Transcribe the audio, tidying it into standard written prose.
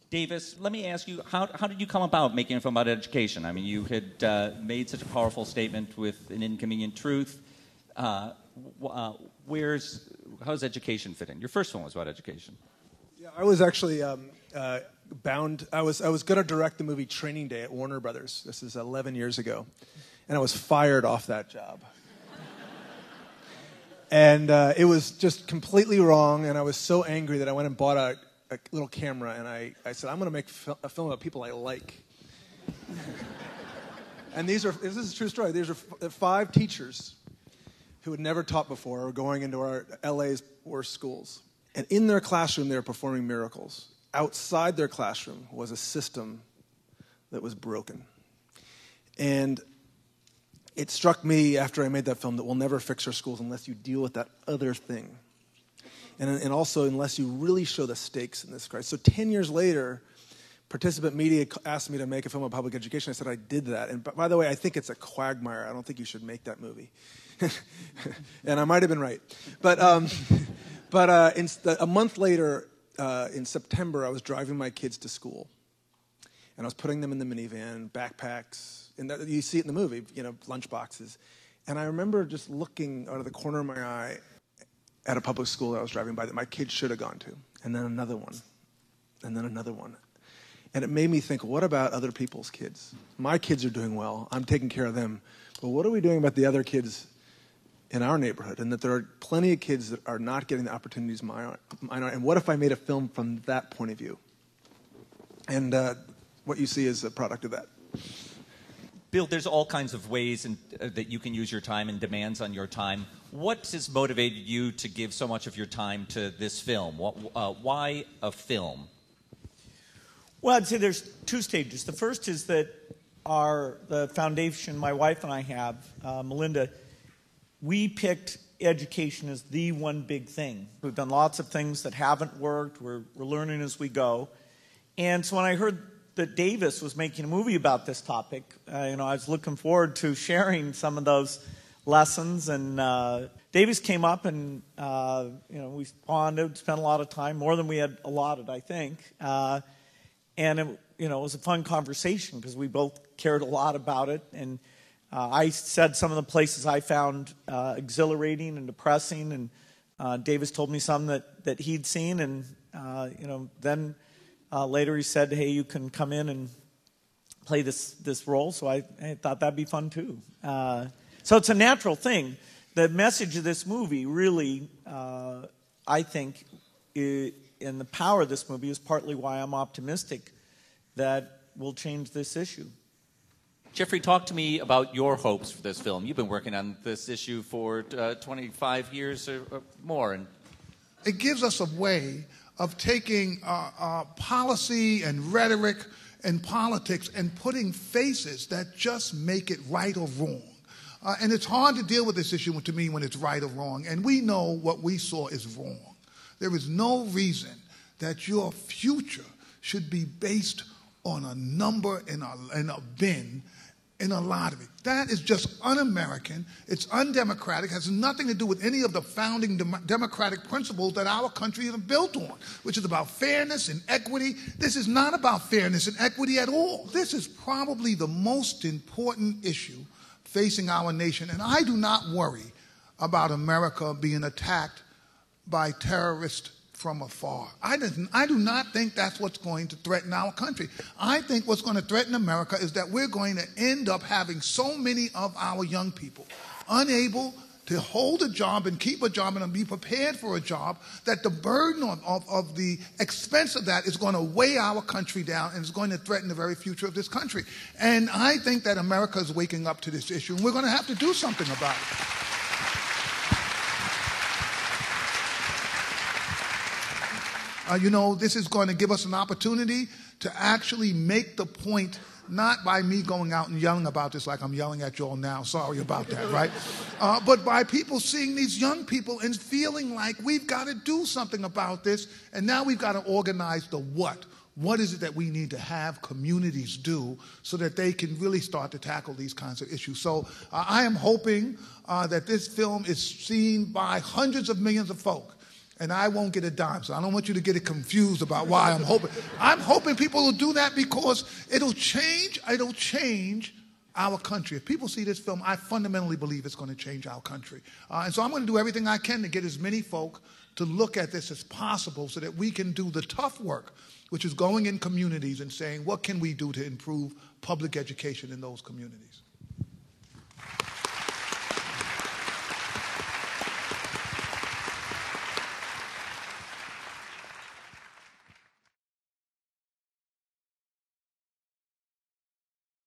Davis, let me ask you, how did you come about making a film about education? I mean, you had made such a powerful statement with An Inconvenient Truth. How does education fit in? Your first film was about education. Yeah, I was actually bound. I was going to direct the movie Training Day at Warner Brothers. This is 11 years ago. And I was fired off that job. And it was just completely wrong, and I was so angry that I went and bought a little camera, and I said, I'm going to make a film about people I like. And this is a true story. These are 5 teachers who had never taught before were going into our LA's worst schools. And in their classroom, they were performing miracles. Outside their classroom was a system that was broken. And it struck me after I made that film that we'll never fix our schools unless you deal with that other thing. And also unless you really show the stakes in this crisis. So 10 years later, Participant Media asked me to make a film on public education. I said I did that. And by the way, I think it's a quagmire. I don't think you should make that movie. And I might have been right. But a month later, in September, I was driving my kids to school. And I was putting them in the minivan, backpacks, and you see it in the movie, lunch boxes. And I remember just looking out of the corner of my eye at a public school that I was driving by that my kids should have gone to, and then another one, and then another one. And it made me think, what about other people's kids? My kids are doing well. I'm taking care of them. But what are we doing about the other kids in our neighborhood? And that there are plenty of kids that are not getting the opportunities mine are. And what if I made a film from that point of view? And what you see is a product of that. Bill, there's all kinds of ways that you can use your time and demands on your time. What has motivated you to give so much of your time to this film? Why a film? Well, I'd say there's 2 stages. The first is that the foundation my wife and I have, Melinda, we picked education as the one big thing. We've done lots of things that haven't worked. We're learning as we go. And so when I heard that Davis was making a movie about this topic, I was looking forward to sharing some of those lessons. And Davis came up, and we bonded, spent a lot of time, more than we had allotted, I think. And it was a fun conversation because we both cared a lot about it. And I said some of the places I found exhilarating and depressing, and Davis told me some that he'd seen, and then. Later he said, hey, you can come in and play this role. So I thought that'd be fun too. So it's a natural thing. The message of this movie really, I think, and the power of this movie is partly why I'm optimistic that we'll change this issue. Jeffrey, talk to me about your hopes for this film. You've been working on this issue for 25 years or more. And it gives us a way of taking policy and rhetoric and politics and putting faces that just make it right or wrong. And it's hard to deal with this issue to me when it's right or wrong. And we know what we saw is wrong. There is no reason that your future should be based on a number in a bin in a lottery. That is just un-American. It's undemocratic. Has nothing to do with any of the founding democratic principles that our country is built on, which is about fairness and equity. This is not about fairness and equity at all. This is probably the most important issue facing our nation. And I do not worry about America being attacked by terrorists from afar. I do not think that's what's going to threaten our country. I think what's going to threaten America is that we're going to end up having so many of our young people unable to hold a job and keep a job and be prepared for a job, that the burden of the expense of that is going to weigh our country down and is going to threaten the very future of this country. And I think that America is waking up to this issue, and we're going to have to do something about it. This is going to give us an opportunity to actually make the point, not by me going out and yelling about this like I'm yelling at you all now, sorry about that, right? But by people seeing these young people and feeling like we've got to do something about this, and now we've got to organize the what. What is it that we need to have communities do so that they can really start to tackle these kinds of issues? So I am hoping that this film is seen by hundreds of millions of folk. and I won't get a dime. So I don't want you to get it confused about why I'm hoping. I'm hoping people will do that because it'll change our country. If people see this film, I fundamentally believe it's going to change our country. And so I'm going to do everything I can to get as many folk to look at this as possible so that we can do the tough work, which is going in communities and saying, what can we do to improve public education in those communities?